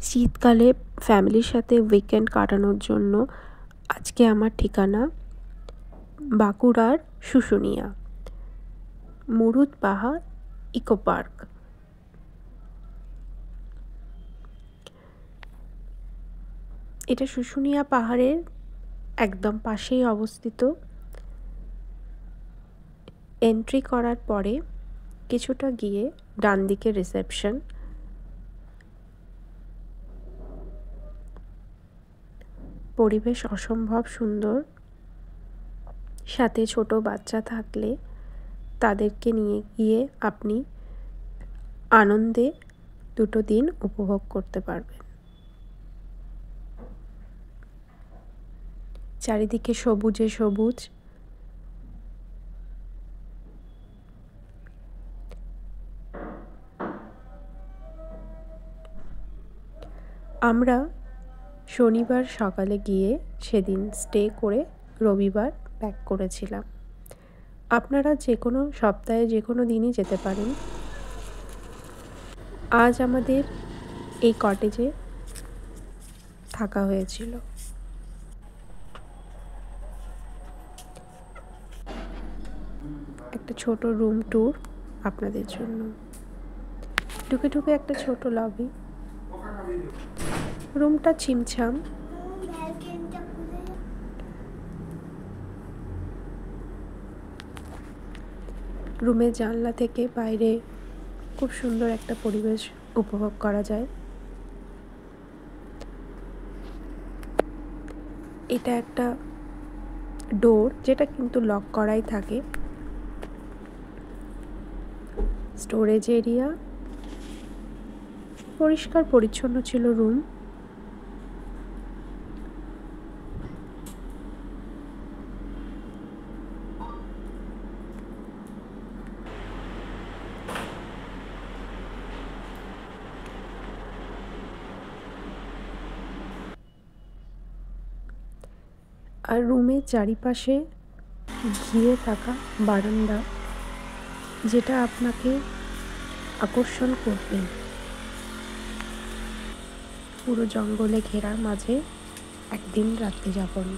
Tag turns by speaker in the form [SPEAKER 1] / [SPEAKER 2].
[SPEAKER 1] শীতকালে ফ্যামিলির সাথে উইকেন্ড কাটানোর জন্য আজকে আমার ঠিকানা বাঁকুড়ার শুশুনিয়া মুরুদ পাহাড় ইকো পার্ক। এটা শুশুনিয়া পাহাড়ের একদম পাশেই অবস্থিত। এন্ট্রি করার পরে কিছুটা গিয়ে ডান দিকে রিসেপশন, পরিবেশ অসম্ভব সুন্দর। সাথে ছোট বাচ্চা থাকলে তাদেরকে নিয়ে গিয়ে আপনি আনন্দে দুটো দিন উপভোগ করতে পারবেন। চারিদিকে সবুজে সবুজ। আমরা শনিবার সকালে গিয়ে সেদিন স্টে করে রবিবার ব্যাক করেছিলাম। আপনারা যে কোনো সপ্তাহে যে কোনো দিনই যেতে পারেন। আজ আমাদের এই কটেজে থাকা হয়েছিল। একটা ছোট রুম ট্যুর আপনাদের জন্য। ঢুকে ঢুকে একটা ছোট লবি। রুমটা ছিমছাম। রুমের জানলা থেকে বাইরে খুব সুন্দর একটা পরিবেশ উপভোগ করা যায়। এটা একটা ডোর, যেটা কিন্তু লক করাই থাকে। স্টোরেজ এরিয়া, পরিষ্কার পরিচ্ছন্ন ছিল রুম। আর রুমের চারিপাশে ঘিরে থাকা বারান্দা, যেটা আপনাকে আকর্ষণ করবে। পুরো জঙ্গলে ঘেরা মাঝে একদিন রাত্রি যাপন।